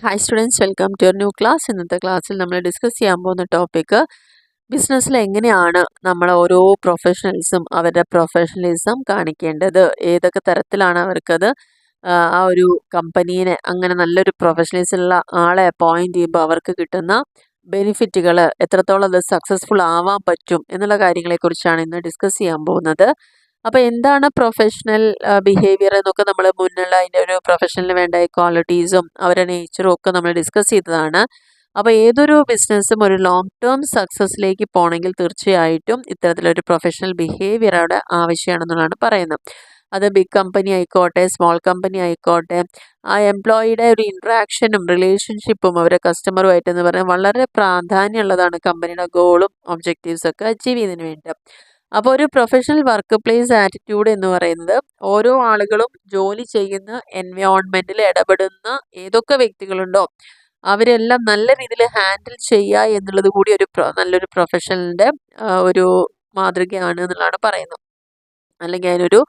Hi students, welcome to your new class. ഇന്നത്തെ ക്ലാസ്സിൽ നമ്മൾ ഡിസ്കസ് ചെയ്യാൻ പോകുന്ന ടോപ്പിക്ക് ബിസിനസ്സിൽ എങ്ങനെയാണ് നമ്മൾ ഓരോ പ്രൊഫഷണൽസും അവരുടെ പ്രൊഫഷണലിസം കാണിക്കേണ്ടത്, ഏതൊക്കെ തരത്തിലാണ് അവർക്കത് ആ ഒരു കമ്പനീനെ അങ്ങനെ നല്ലൊരു പ്രൊഫഷണലിസ്റ്റുള്ള ആളെ അപ്പോയിൻറ്റ് ചെയ്യുമ്പോൾ അവർക്ക് കിട്ടുന്ന ബെനിഫിറ്റുകൾ, എത്രത്തോളം അത് സക്സസ്ഫുൾ ആവാൻ പറ്റും എന്നുള്ള കാര്യങ്ങളെക്കുറിച്ചാണ് ഇന്ന് ഡിസ്കസ് ചെയ്യാൻ പോകുന്നത്. അപ്പോൾ എന്താണ് പ്രൊഫഷണൽ ബിഹേവിയർ എന്നൊക്കെ നമ്മൾ മുന്നുള്ള അതിൻ്റെ ഒരു പ്രൊഫഷണലിന് വേണ്ട ക്വാളിറ്റീസും അവരുടെ നേച്ചറും ഒക്കെ നമ്മൾ ഡിസ്കസ് ചെയ്തതാണ്. അപ്പോൾ ഏതൊരു ബിസിനസ്സും ഒരു ലോങ് ടേം സക്സസ്സിലേക്ക് പോകണമെങ്കിൽ തീർച്ചയായിട്ടും ഇത്തരത്തിലൊരു പ്രൊഫഷണൽ ബിഹേവിയർ അവിടെ ആവശ്യമാണെന്നുള്ളതാണ് പറയുന്നത്. അത് ബിഗ് കമ്പനി ആയിക്കോട്ടെ, സ്മോൾ കമ്പനി ആയിക്കോട്ടെ, ആ എംപ്ലോയിയുടെ ഒരു ഇൻട്രാക്ഷനും റിലേഷൻഷിപ്പും അവരുടെ കസ്റ്റമറുമായിട്ട് എന്ന് പറഞ്ഞാൽ വളരെ പ്രാധാന്യമുള്ളതാണ് കമ്പനിയുടെ ഗോളും ഒബ്ജക്റ്റീവ്സും ഒക്കെ അച്ചീവ് ചെയ്യുന്നതിന് വേണ്ടി. അപ്പോൾ ഒരു പ്രൊഫഷണൽ വർക്ക് പ്ലേസ് ആറ്റിറ്റ്യൂഡ് എന്ന് പറയുന്നത് ഓരോ ആളുകളും ജോലി ചെയ്യുന്ന എൻവയോൺമെൻറ്റിൽ ഇടപെടുന്ന ഏതൊക്കെ വ്യക്തികളുണ്ടോ അവരെല്ലാം നല്ല രീതിയിൽ ഹാൻഡിൽ ചെയ്യുക എന്നുള്ളത് കൂടി നല്ലൊരു പ്രൊഫഷണലിൻ്റെ ഒരു മാതൃകയാണ് എന്നുള്ളതാണ് പറയുന്നത്, അല്ലെങ്കിൽ അതിനൊരു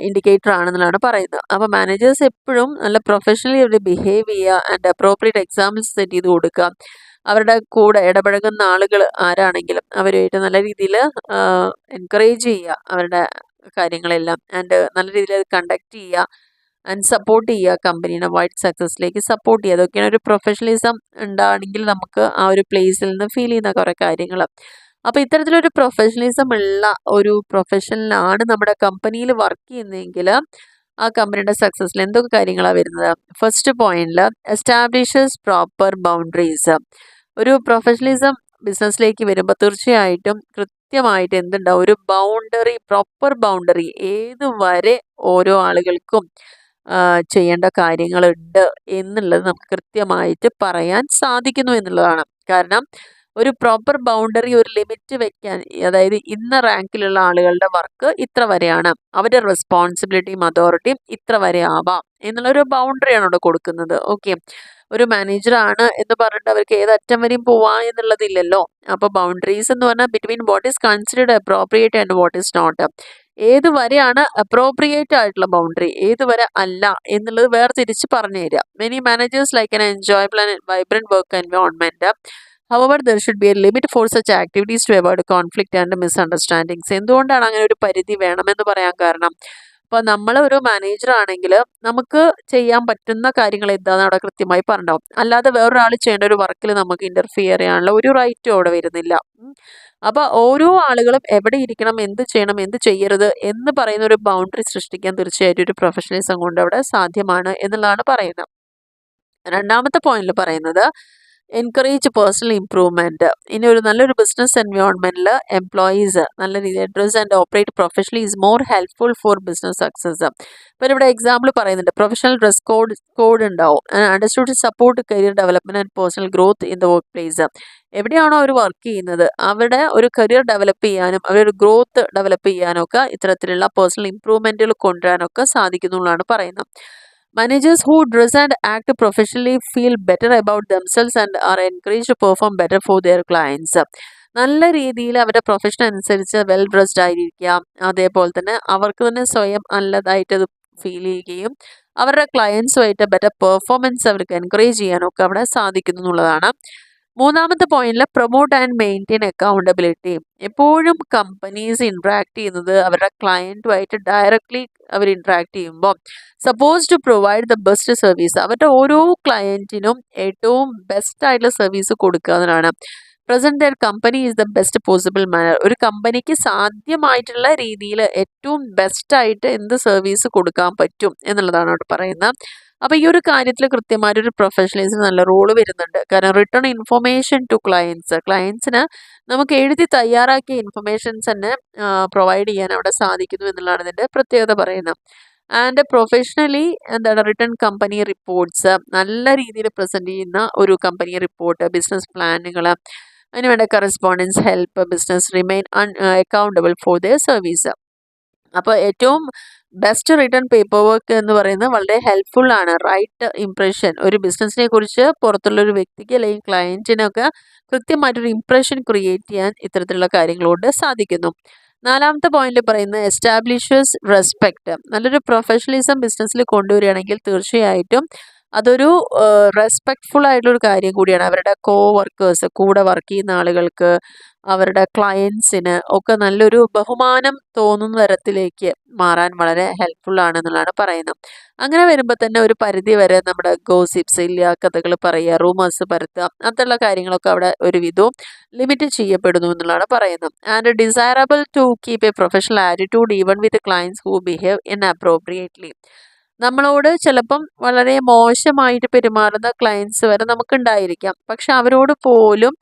ഇൻഡിക്കേറ്റർ ആണെന്നുള്ളതാണ് പറയുന്നത്. അപ്പോൾ മാനേജേഴ്സ് എപ്പോഴും നല്ല പ്രൊഫഷണലി അവർ ബിഹേവ് ചെയ്യുക ആൻഡ് അപ്രോപ്രിയേറ്റ് എക്സാമ്പിൾസ് സെറ്റ് ചെയ്ത് കൊടുക്കുക. അവരുടെ കൂടെ ഇടപഴകുന്ന ആളുകൾ ആരാണെങ്കിലും അവരുമായിട്ട് നല്ല രീതിയിൽ എൻകറേജ് ചെയ്യുക അവരുടെ കാര്യങ്ങളെല്ലാം, ആൻഡ് നല്ല രീതിയിൽ അത് കണ്ടക്ട് ചെയ്യുക ആൻഡ് സപ്പോർട്ട് ചെയ്യുക, കമ്പനീനെ വൈഡ് സക്സസ്സിലേക്ക് സപ്പോർട്ട് ചെയ്യുക. അതൊക്കെയാണ് ഒരു പ്രൊഫഷണലിസം ഉണ്ടാണെങ്കിൽ നമുക്ക് ആ ഒരു പ്ലേസിൽ നിന്ന് ഫീൽ ചെയ്യുന്ന കുറേ കാര്യങ്ങൾ. അപ്പോൾ ഇത്തരത്തിലൊരു പ്രൊഫഷണലിസം ഉള്ള ഒരു പ്രൊഫഷനിലാണ് നമ്മുടെ കമ്പനിയിൽ വർക്ക് ചെയ്യുന്നതെങ്കിൽ ആ കമ്പനിയുടെ സക്സസ്സിൽ എന്തൊക്കെ കാര്യങ്ങളാണ് വരുന്നത്? ഫസ്റ്റ് പോയിന്റിൽ എസ്റ്റാബ്ലിഷസ് പ്രോപ്പർ ബൗണ്ടറീസ്. ഒരു പ്രൊഫഷണലിസം ബിസിനസ്സിലേക്ക് വരുമ്പോൾ തീർച്ചയായിട്ടും കൃത്യമായിട്ട് എന്തുണ്ടാവും, ഒരു ബൗണ്ടറി, പ്രോപ്പർ ബൗണ്ടറി, ഏതുവരെ ഓരോ ആളുകൾക്കും ചെയ്യേണ്ട കാര്യങ്ങളുണ്ട് എന്നുള്ളത് നമുക്ക് കൃത്യമായിട്ട് പറയാൻ സാധിക്കുന്നു എന്നുള്ളതാണ്. കാരണം ഒരു പ്രോപ്പർ ബൗണ്ടറി, ഒരു ലിമിറ്റ് വെക്കാൻ, അതായത് ഇന്ന റാങ്കിലുള്ള ആളുകളുടെ വർക്ക് ഇത്ര വരെയാണ്, അവരുടെ റെസ്പോൺസിബിലിറ്റിയും അതോറിറ്റിയും ഇത്ര വരെ ആവാം എന്നുള്ളൊരു ബൗണ്ടറിയാണ് അവിടെ കൊടുക്കുന്നത്. ഓക്കെ, ഒരു മാനേജറാണ് എന്ന് പറഞ്ഞിട്ട് അവർക്ക് ഏതറ്റം വരെയും പോവാം എന്നുള്ളതില്ലല്ലോ. അപ്പോൾ ബൗണ്ടറീസ് എന്ന് പറഞ്ഞാൽ between what is considered appropriate and what is not, ഏത് വരെയാണ് അപ്രോപ്രിയേറ്റ് ആയിട്ടുള്ള ബൗണ്ടറി, ഏത് വരെ അല്ല എന്നുള്ളത് വേർതിരിച്ച് പറഞ്ഞു തരിക. Many managers like an enjoyable and vibrant work environment. However, there should be a limit for such activities to avoid conflict and misunderstandings. എന്തുകൊണ്ടാണ് അങ്ങനെ ഒരു പരിധി വേണമെന്ന് പറയാൻ കാരണം, അപ്പോൾ നമ്മൾ ഒരു മാനേജർ ആണെങ്കിൽ നമുക്ക് ചെയ്യാൻ പറ്റുന്ന കാര്യങ്ങൾ എന്താണെന്ന് അവിടെ കൃത്യമായി പറഞ്ഞിട്ടുണ്ടാവും. അല്ലാതെ വേറൊരാൾ ചെയ്യേണ്ട ഒരു വർക്കിൽ നമുക്ക് ഇൻ്റർഫിയർ ചെയ്യാനുള്ള ഒരു റൈറ്റും അവിടെ വരുന്നില്ല. അപ്പോൾ ഓരോ ആളുകളും എവിടെ ഇരിക്കണം, എന്ത് ചെയ്യണം, എന്ത് ചെയ്യരുത് എന്ന് പറയുന്ന ഒരു ബൗണ്ടറി സൃഷ്ടിക്കാൻ തീർച്ചയായിട്ടും ഒരു പ്രൊഫഷണലിസം കൊണ്ട് അവിടെ സാധ്യമാണ് എന്നുള്ളതാണ് പറയുന്നത്. രണ്ടാമത്തെ പോയിന്റിൽ പറയുന്നത് എൻകറേജ് പേഴ്സണൽ ഇംപ്രൂവ്മെൻറ്റ്. ഇനി ഒരു നല്ലൊരു ബിസിനസ് എൻവയോൺമെൻറ്റിൽ എംപ്ലോയീസ് നല്ല രീതിയിൽ dress and operate professionally is more helpful for business success. ഇപ്പോൾ ഇവിടെ എക്സാമ്പിൾ പറയുന്നുണ്ട്, പ്രൊഫഷണൽ ഡ്രസ് കോഡ് ഉണ്ടാവും, understood support career development and personal growth in the work place. എവിടെയാണോ അവർ വർക്ക് ചെയ്യുന്നത് അവിടെ ഒരു കരിയർ ഡെവലപ്പ് ചെയ്യാനും അവരൊരു ഗ്രോത്ത് ഡെവലപ്പ് ചെയ്യാനും ഒക്കെ ഇത്തരത്തിലുള്ള പേഴ്സണൽ ഇംപ്രൂവ്മെൻറ്റുകൾ കൊണ്ടുവരാനൊക്കെ സാധിക്കുന്നുള്ളതാണ് പറയുന്നത്. Managers who dress and act professionally feel better about themselves and are encouraged to perform better for their clients. നല്ല രീതിയിൽ അവരുടെ പ്രൊഫഷൻ അനുസരിച്ച് വെൽ ഡ്രസ്ഡ് ആയിരിക്കുക, അതേപോലെ തന്നെ അവർക്ക് തന്നെ സ്വയം നല്ലതായിട്ട് അത് ഫീൽ ചെയ്യുകയും അവരുടെ ക്ലയൻസുമായിട്ട് ബെറ്റർ പെർഫോമൻസ് അവർക്ക് എൻകറേജ് ചെയ്യാനൊക്കെ അവിടെ സാധിക്കുന്നു എന്നുള്ളതാണ്. മൂന്നാമത്തെ പോയിന്റിൽ പ്രൊമോട്ട് ആൻഡ് മെയിൻറ്റെയിൻ അക്കൗണ്ടബിലിറ്റി. എപ്പോഴും കമ്പനീസ് ഇൻട്രാക്ട് ചെയ്യുന്നത് അവരുടെ ക്ലയൻറ്റുമായിട്ട് ഡയറക്റ്റ്ലി അവർ ഇൻട്രാക്ട് ചെയ്യുമ്പോൾ suppose to provide the best service, അവരുടെ ഓരോ ക്ലയൻറ്റിനും ഏറ്റവും ബെസ്റ്റ് ആയിട്ടുള്ള സർവീസ് കൊടുക്കുക എന്നതാണ്. Present their company is the best possible manner. ഒരു കമ്പനിക്ക് സാധ്യമായിട്ടുള്ള രീതിയിൽ ഏറ്റവും ബെസ്റ്റായിട്ട് എന്ത് സർവീസ് കൊടുക്കാൻ പറ്റും എന്നുള്ളതാണ് അവിടെ പറയുന്നത്. അപ്പോൾ ഈ ഒരു കാര്യത്തിൽ കൃത്യമായിട്ടൊരു പ്രൊഫഷണലിസം നല്ല റോള് വരുന്നുണ്ട്. കാരണം റിട്ടേൺ ഇൻഫർമേഷൻ ടു ക്ലയൻസിന് നമുക്ക് എഴുതി തയ്യാറാക്കിയ ഇൻഫർമേഷൻസ് തന്നെ പ്രൊവൈഡ് ചെയ്യാൻ അവിടെ സാധിക്കുന്നു എന്നുള്ളതാണ് ഇതിൻ്റെ പ്രത്യേകത പറയുന്നത്. ആൻഡ് പ്രൊഫഷണലി എന്താണ് റിട്ടേൺ കമ്പനി റിപ്പോർട്ട്സ്, നല്ല രീതിയിൽ പ്രസൻറ്റ് ചെയ്യുന്ന ഒരു കമ്പനി റിപ്പോർട്ട്, ബിസിനസ് പ്ലാനുകൾ, അതിനുവേണ്ട correspondence help business remain accountable for their service. അപ്പോൾ ഏറ്റവും ബെസ്റ്റ് റിട്ടേൺ പേപ്പർ വർക്ക് എന്ന് പറയുന്നത് വളരെ ഹെൽപ്ഫുൾ ആണ്. റൈറ്റ് ഇംപ്രഷൻ, ഒരു ബിസിനസ്സിനെ കുറിച്ച് പുറത്തുള്ളൊരു വ്യക്തിക്ക് അല്ലെങ്കിൽ ക്ലയൻറ്റിനൊക്കെ കൃത്യമായിട്ടൊരു ഇംപ്രഷൻ ക്രിയേറ്റ് ചെയ്യാൻ ഇത്തരത്തിലുള്ള കാര്യങ്ങളോട് സാധിക്കുന്നു. നാലാമത്തെ പോയിന്റ് പറയുന്നത് എസ്റ്റാബ്ലിഷേഴ്സ് റെസ്പെക്റ്റ്. നല്ലൊരു പ്രൊഫഷണലിസം ബിസിനസ്സിൽ കൊണ്ടുവരികയാണെങ്കിൽ തീർച്ചയായിട്ടും അതൊരു റെസ്പെക്റ്റ്ഫുൾ ആയിട്ടുള്ളൊരു കാര്യം കൂടിയാണ്. അവരുടെ വർക്കേഴ്സ്, കൂടെ വർക്ക് ചെയ്യുന്ന ആളുകൾക്ക്, അവരുടെ ക്ലയൻസിന് ഒക്കെ നല്ലൊരു ബഹുമാനം തോന്നുന്ന തരത്തിലേക്ക് മാറാൻ വളരെ ഹെൽപ്ഫുൾ ആണെന്നുള്ളതാണ് പറയുന്നത്. അങ്ങനെ വരുമ്പോൾ തന്നെ ഒരു പരിധി വരെ നമ്മുടെ ഗോസിപ്സ് ഇല്ല, കഥകൾ പറയുക, റൂമേഴ്സ് പരത്തുക, അങ്ങനത്തെയുള്ള കാര്യങ്ങളൊക്കെ അവിടെ ഒരുവിധവും ലിമിറ്റ് ചെയ്യപ്പെടുന്നു എന്നുള്ളതാണ് പറയുന്നത്. And desirable to keep a professional attitude even with clients who behave inappropriately. നമ്മളോട് ചിലപ്പം വളരെ മോശമായിട്ട് പെരുമാറുന്ന ക്ലയൻസ് വരെ നമുക്കുണ്ടായിരിക്കാം. പക്ഷെ അവരോട് പോലും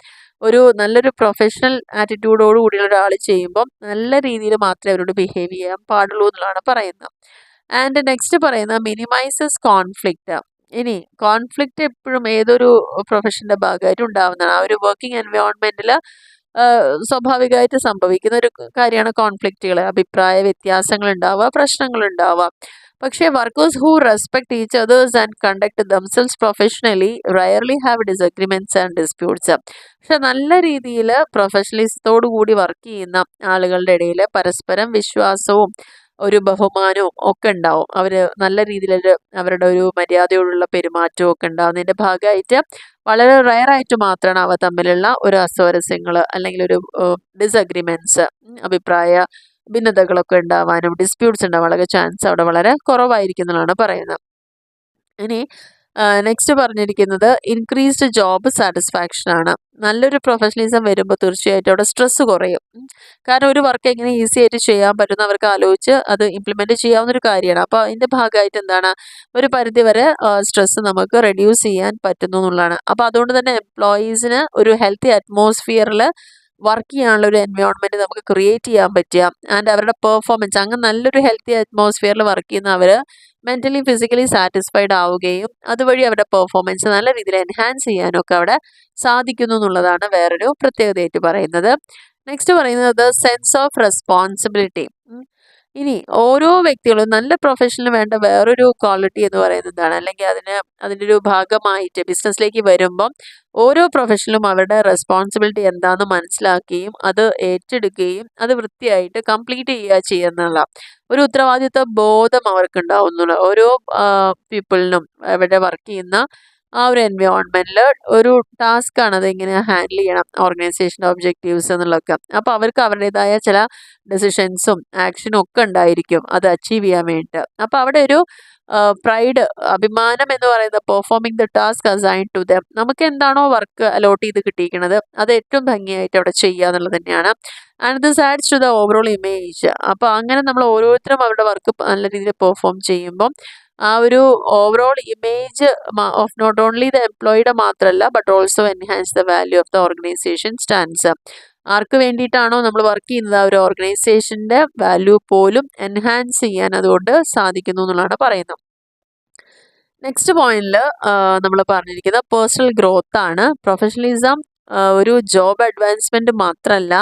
ഒരു നല്ലൊരു പ്രൊഫഷണൽ ആറ്റിറ്റ്യൂഡോട് കൂടിയുള്ള ഒരാൾ ചെയ്യുമ്പം നല്ല രീതിയിൽ മാത്രമേ അവരോട് ബിഹേവ് ചെയ്യാൻ പാടുള്ളൂ എന്നുള്ളതാണ് പറയുന്നത്. ആൻഡ് നെക്സ്റ്റ് പറയുന്നത് മിനിമൈസസ് കോൺഫ്ലിക്റ്റ്. ഇനി കോൺഫ്ലിക്റ്റ് എപ്പോഴും ഏതൊരു പ്രൊഫഷൻ്റെ ഭാഗമായിട്ട് ഉണ്ടാവുന്നതാണ്. ആ ഒരു വർക്കിംഗ് എൻവയോൺമെൻറ്റിൽ സ്വാഭാവികമായിട്ട് സംഭവിക്കുന്ന ഒരു കാര്യമാണ് കോൺഫ്ലിക്റ്റുകൾ. അഭിപ്രായ വ്യത്യാസങ്ങൾ ഉണ്ടാവുക, പ്രശ്നങ്ങൾ ഉണ്ടാവുക. പക്ഷേ workers who respect each others and conduct themselves professionally rarely have disagreements and disputes. പക്ഷെ നല്ല രീതിയിൽ പ്രൊഫഷണലിസത്തോടു കൂടി വർക്ക് ചെയ്യുന്ന ആളുകളുടെ ഇടയിൽ പരസ്പരം വിശ്വാസവും ഒരു ബഹുമാനവും ഒക്കെ ഉണ്ടാവും. അവർ നല്ല രീതിയിൽ അവരുടെ ഒരു മര്യാദയോടുള്ള പെരുമാറ്റവും ഒക്കെ ഉണ്ടാവുന്നതിൻ്റെ ഭാഗമായിട്ട് വളരെ റയറായിട്ട് മാത്രമാണ് അവ തമ്മിലുള്ള ഒരു അസ്വാരസ്യങ്ങൾ അല്ലെങ്കിൽ ഒരു ഡിസഗ്രിമെൻറ്റ്സ്, അഭിപ്രായ ഭിന്നതകളൊക്കെ ഉണ്ടാവാനും ഡിസ്പ്യൂട്ട്സ് ഉണ്ടാവാനൊക്കെ ചാൻസ് അവിടെ വളരെ കുറവായിരിക്കും എന്നുള്ളതാണ് പറയുന്നത്. ഇനി നെക്സ്റ്റ് പറഞ്ഞിരിക്കുന്നത് ഇൻക്രീസ്ഡ് ജോബ് സാറ്റിസ്ഫാക്ഷൻ ആണ്. നല്ലൊരു പ്രൊഫഷണലിസം വരുമ്പോൾ തീർച്ചയായിട്ടും അവിടെ സ്ട്രെസ്സ് കുറയും. കാരണം ഒരു വർക്ക് എങ്ങനെ ഈസി ആയിട്ട് ചെയ്യാൻ പറ്റുന്ന അവർക്ക് ആലോചിച്ച് അത് ഇംപ്ലിമെൻറ്റ് ചെയ്യാവുന്ന ഒരു കാര്യമാണ്. അപ്പോൾ അതിൻ്റെ ഭാഗമായിട്ട് എന്താണ്, ഒരു പരിധി വരെ സ്ട്രെസ്സ് നമുക്ക് റെഡ്യൂസ് ചെയ്യാൻ പറ്റുന്നു എന്നുള്ളതാണ്. അപ്പോൾ അതുകൊണ്ട് തന്നെ എംപ്ലോയീസിന് ഒരു ഹെൽത്തി അറ്റ്മോസ്ഫിയറിൽ വർക്ക് ചെയ്യാനുള്ള ഒരു എൻവയോൺമെൻറ്റ് നമുക്ക് ക്രിയേറ്റ് ചെയ്യാൻ പറ്റുക. ആൻഡ് അവരുടെ പെർഫോമൻസ്, അങ്ങനെ നല്ലൊരു ഹെൽത്തി അറ്റ്മോസ്ഫിയറിൽ വർക്ക് ചെയ്യുന്ന അവർ മെൻ്റലി ഫിസിക്കലി സാറ്റിസ്ഫൈഡ് ആവുകയും അതുവഴി അവരുടെ പെർഫോമൻസ് നല്ല രീതിയിൽ എൻഹാൻസ് ചെയ്യാനും ഒക്കെ അവിടെ സാധിക്കുന്നു എന്നുള്ളതാണ് വേറൊരു പ്രത്യേകതയായിട്ട് പറയുന്നത്. നെക്സ്റ്റ് പറയുന്നത് സെൻസ് ഓഫ് റെസ്പോൺസിബിലിറ്റി. ഇനി ഓരോ വ്യക്തികളും നല്ല പ്രൊഫഷനിൽ വേണ്ട വേറൊരു ക്വാളിറ്റി എന്ന് പറയുന്നതാണ്, അല്ലെങ്കിൽ അതിൻ്റെ ഒരു ഭാഗമായിട്ട് ബിസിനസ്സിലേക്ക് വരുമ്പം ഓരോ പ്രൊഫഷനിലും അവരുടെ റെസ്പോൺസിബിലിറ്റി എന്താണെന്ന് മനസ്സിലാക്കുകയും അത് ഏറ്റെടുക്കുകയും അത് വൃത്തിയായിട്ട് കംപ്ലീറ്റ് ചെയ്യുക ചെയ്യുന്നുള്ള ഒരു ഉത്തരവാദിത്വ ബോധം അവർക്ക് ഉണ്ടാവുന്നുള്ള ഓരോ പീപ്പിളിനും അവിടെ വർക്ക് ചെയ്യുന്ന ആ ഒരു എൻവയോൺമെൻറ്റിൽ ഒരു ടാസ്ക്കാണ് അത് എങ്ങനെ ഹാൻഡിൽ ചെയ്യണം, ഓർഗനൈസേഷൻ്റെ ഒബ്ജക്റ്റീവ്സ് എന്നുള്ളതൊക്കെ. അപ്പോൾ അവർക്ക് അവരുടേതായ ചില ഡെസിഷൻസും ആക്ഷനും ഒക്കെ ഉണ്ടായിരിക്കും അത് അച്ചീവ് ചെയ്യാൻ വേണ്ടിയിട്ട്. അപ്പോൾ അവിടെ ഒരു പ്രൈഡ്, അഭിമാനം എന്ന് പറയുന്നത് performing the task assign to them. നമുക്ക് എന്താണോ വർക്ക് അലോട്ട് ചെയ്ത് കിട്ടിയിരിക്കുന്നത് അത് ഏറ്റവും ഭംഗിയായിട്ട് അവിടെ ചെയ്യുക എന്നുള്ളത് തന്നെയാണ്. And this adds to the overall image. അപ്പോൾ അങ്ങനെ നമ്മൾ ഓരോരുത്തരും അവരുടെ വർക്ക് നല്ല രീതിയിൽ പെർഫോം ചെയ്യുമ്പം ആ ഒരു overall image of not only the എംപ്ലോയിയുടെ മാത്രമല്ല but also enhance the value of the organisation stands. ആർക്ക് വേണ്ടിയിട്ടാണോ നമ്മൾ വർക്ക് ചെയ്യുന്നത് ആ ഒരു ഓർഗനൈസേഷൻ്റെ വാല്യൂ പോലും എൻഹാൻസ് ചെയ്യാൻ അതുകൊണ്ട് സാധിക്കുന്നു എന്നുള്ളതാണ് പറയുന്നത്. നെക്സ്റ്റ് പോയിന്റിൽ നമ്മൾ പറഞ്ഞിരിക്കുന്നത് പേഴ്സണൽ ഗ്രോത്ത് ആണ്. പ്രൊഫഷണലിസം ഒരു ജോബ് അഡ്വാൻസ്മെൻറ്റ് മാത്രമല്ല,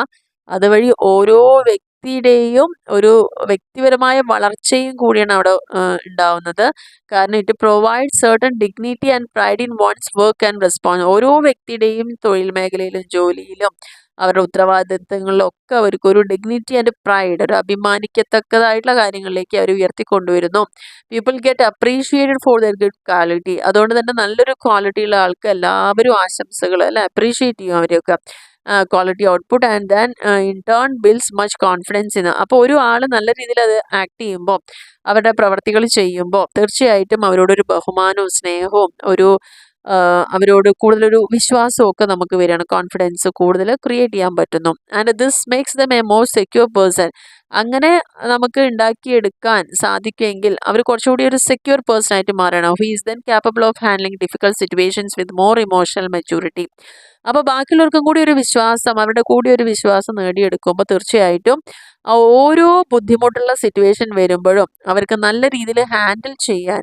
അതുവഴി ഓരോ വ്യക്തിയുടെയും ഒരു വ്യക്തിപരമായ വളർച്ചയും കൂടിയാണ് അവിടെ ഉണ്ടാവുന്നത്. കാരണം it provide certain dignity and pride in one's work and response. ഓരോ വ്യക്തിയുടെയും തൊഴിൽ മേഖലയിലും ജോലിയിലും അവരുടെ ഉത്തരവാദിത്തങ്ങളിലൊക്കെ അവർക്ക് ഒരു ഡിഗ്നിറ്റി ആൻഡ് പ്രൈഡ്, ഒരു അഭിമാനിക്കത്തക്കതായിട്ടുള്ള കാര്യങ്ങളിലേക്ക് അവർ ഉയർത്തിക്കൊണ്ടുവരുന്നു. People get appreciated for their good quality. അതുകൊണ്ട് തന്നെ നല്ലൊരു ക്വാളിറ്റിയുള്ള ആൾക്ക് എല്ലാവരും ആശംസകൾ അല്ലെ അപ്രീഷിയേറ്റ് ചെയ്യും അവരെയൊക്കെ. Quality output and then in turn builds much confidence in. അപ്പോൾ ഒരു ആൾ നല്ല രീതിയിൽ അത് ആക്ട് ചെയ്യുമ്പോൾ, അവരുടെ പ്രവർത്തികൾ ചെയ്യുമ്പോൾ തീർച്ചയായിട്ടും അവരോടൊരു ബഹുമാനവും സ്നേഹവും ഒരു അവരോട് കൂടുതലൊരു വിശ്വാസവും ഒക്കെ നമുക്ക് വരികയാണ്. കോൺഫിഡൻസ് കൂടുതൽ ക്രിയേറ്റ് ചെയ്യാൻ പറ്റുന്നു. And this makes them a more secure person. അങ്ങനെ നമുക്ക് ഉണ്ടാക്കിയെടുക്കാൻ സാധിക്കുമെങ്കിൽ അവർ കുറച്ചുകൂടി ഒരു സെക്യൂർ പേഴ്സൺ ആയിട്ട് മാറണം. He is then capable of handling difficult situations with more emotional maturity. അപ്പോൾ ബാക്കിയുള്ളവർക്കും കൂടി ഒരു വിശ്വാസം, അവരുടെ കൂടി ഒരു വിശ്വാസം നേടിയെടുക്കുമ്പോൾ തീർച്ചയായിട്ടും ഓരോ ബുദ്ധിമുട്ടുള്ള സിറ്റുവേഷൻ വരുമ്പോഴും അവർക്ക് നല്ല രീതിയിൽ ഹാൻഡിൽ ചെയ്യാൻ,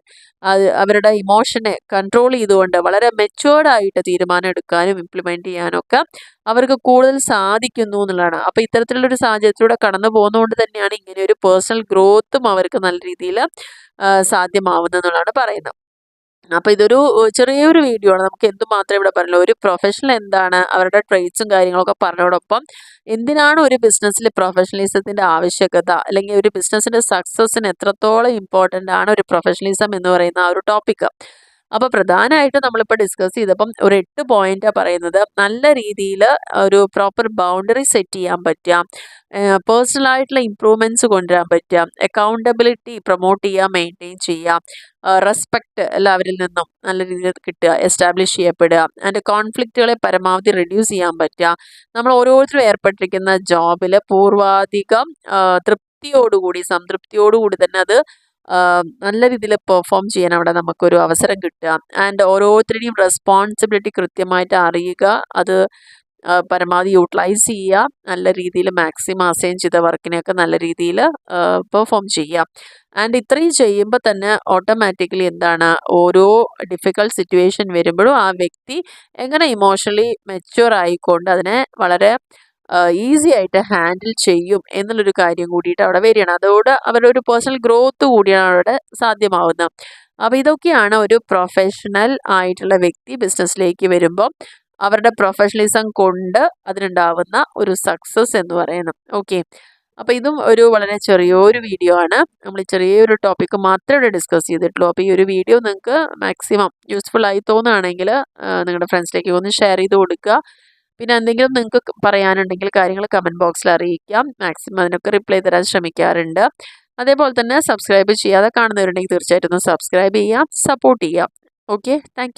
അവരുടെ ഇമോഷനെ കൺട്രോൾ ചെയ്തുകൊണ്ട് വളരെ മെച്യൂർഡായിട്ട് തീരുമാനം എടുക്കാനും ഇംപ്ലിമെൻറ്റ് ചെയ്യാനൊക്കെ അവർക്ക് കൂടുതൽ സാധിക്കുന്നു എന്നുള്ളതാണ്. അപ്പോൾ ഇത്തരത്തിലുള്ളൊരു സാഹചര്യത്തിലൂടെ കടന്നു പോകുന്നതുകൊണ്ട് തന്നെയാണ് ഇങ്ങനെ ഒരു പേഴ്സണൽ ഗ്രോത്തും അവർക്ക് നല്ല രീതിയിൽ സാധ്യമാവുന്നതെന്നുള്ളതാണ് പറയുന്നത്. അപ്പോൾ ഇതൊരു ചെറിയൊരു വീഡിയോ ആണ്. നമുക്ക് എന്തുമാത്രം ഇവിടെ പറഞ്ഞുള്ളൂ. ഒരു പ്രൊഫഷണൽ എന്താണ്, അവരുടെ ട്രേഡ്സും കാര്യങ്ങളൊക്കെ പറഞ്ഞതോടൊപ്പം എന്തിനാണ് ഒരു ബിസിനസ്സിൽ പ്രൊഫഷണലിസത്തിൻ്റെ ആവശ്യകത, അല്ലെങ്കിൽ ഒരു ബിസിനസ്സിൻ്റെ സക്സസ്സിന് എത്രത്തോളം ഇമ്പോർട്ടൻ്റ് ആണ് ഒരു പ്രൊഫഷണലിസം എന്ന് പറയുന്ന ആ ഒരു ടോപ്പിക്ക്. അപ്പോൾ പ്രധാനമായിട്ടും നമ്മളിപ്പോൾ ഡിസ്കസ് ചെയ്തപ്പം ഒരു 8 പോയിന്റാണ് പറയുന്നത്. നല്ല രീതിയിൽ ഒരു പ്രോപ്പർ ബൗണ്ടറി സെറ്റ് ചെയ്യാൻ പറ്റുക, പേഴ്സണലായിട്ടുള്ള ഇമ്പ്രൂവ്മെൻറ്റ്സ് കൊണ്ടുവരാൻ പറ്റുക, അക്കൗണ്ടബിലിറ്റി പ്രൊമോട്ട് ചെയ്യുക, മെയിൻറ്റെയിൻ ചെയ്യുക, റെസ്പെക്റ്റ് എല്ലാവരിൽ നിന്നും നല്ല രീതിയിൽ കിട്ടുക, എസ്റ്റാബ്ലിഷ് ചെയ്യപ്പെടുക, ആൻഡ് കോൺഫ്ലിക്റ്റുകളെ പരമാവധി റിഡ്യൂസ് ചെയ്യാൻ പറ്റുക. നമ്മൾ ഓരോരുത്തരും ഏർപ്പെട്ടിരിക്കുന്ന ജോബിൽ പൂർവാധികം തൃപ്തിയോടുകൂടി സംതൃപ്തിയോടുകൂടി തന്നെ അത് നല്ല രീതിയിൽ പെർഫോം ചെയ്യാൻ അവിടെ നമുക്കൊരു അവസരം കിട്ടുക. ആൻഡ് ഓരോരുത്തരുടെയും റെസ്പോൺസിബിലിറ്റി കൃത്യമായിട്ട് അറിയുക, അത് പരമാവധി യൂട്ടിലൈസ് ചെയ്യുക, നല്ല രീതിയിൽ മാക്സിമം അസൈൻ ചെയ്ത വർക്കിനെയൊക്കെ നല്ല രീതിയിൽ പെർഫോം ചെയ്യുക. ആൻഡ് ഇത്രയും ചെയ്യുമ്പോൾ തന്നെ ഓട്ടോമാറ്റിക്കലി എന്താണ്, ഓരോ ഡിഫിക്കൾട്ട് സിറ്റുവേഷൻ വരുമ്പോഴും ആ വ്യക്തി എങ്ങനെ ഇമോഷണലി മെച്യൂർ ആയിക്കൊണ്ട് അതിനെ വളരെ ഈസി ആയിട്ട് ഹാൻഡിൽ ചെയ്യും എന്നുള്ളൊരു കാര്യം കൂടിയിട്ട് അവിടെ വരികയാണ്. അതോടെ അവരുടെ ഒരു പേഴ്സണൽ ഗ്രോത്ത് കൂടിയാണ് അവിടെ സാധ്യമാവുന്നത്. അപ്പോൾ ഇതൊക്കെയാണ് ഒരു പ്രൊഫഷണൽ ആയിട്ടുള്ള വ്യക്തി ബിസിനസ്സിലേക്ക് വരുമ്പോൾ അവരുടെ പ്രൊഫഷണലിസം കൊണ്ട് അതിനുണ്ടാവുന്ന ഒരു സക്സസ് എന്ന് പറയുന്നത്. ഓക്കെ, അപ്പോൾ ഇതും ഒരു വളരെ ചെറിയൊരു വീഡിയോ ആണ്. നമ്മൾ ചെറിയൊരു ടോപ്പിക്ക് മാത്രമേ ഇവിടെ ഡിസ്കസ് ചെയ്തിട്ടുള്ളൂ. അപ്പോൾ ഈ ഒരു വീഡിയോ നിങ്ങൾക്ക് മാക്സിമം യൂസ്ഫുൾ ആയി തോന്നുകയാണെങ്കിൽ നിങ്ങളുടെ ഫ്രണ്ട്സിലേക്ക് ഒന്ന് ഷെയർ ചെയ്ത് കൊടുക്കുക. പിന്നെ എന്തെങ്കിലും നിങ്ങൾക്ക് പറയാനുണ്ടെങ്കിൽ കാര്യങ്ങൾ കമൻറ്റ് ബോക്സിൽ അറിയിക്കാം. മാക്സിമം അതിനൊക്കെ റിപ്ലൈ തരാൻ ശ്രമിക്കാറുണ്ട്. അതേപോലെ തന്നെ സബ്സ്ക്രൈബ് ചെയ്യാതെ കാണുന്നവരുണ്ടെങ്കിൽ തീർച്ചയായിട്ടും ഒന്ന് സബ്സ്ക്രൈബ് ചെയ്യാം, സപ്പോർട്ട് ചെയ്യാം. Okay, thank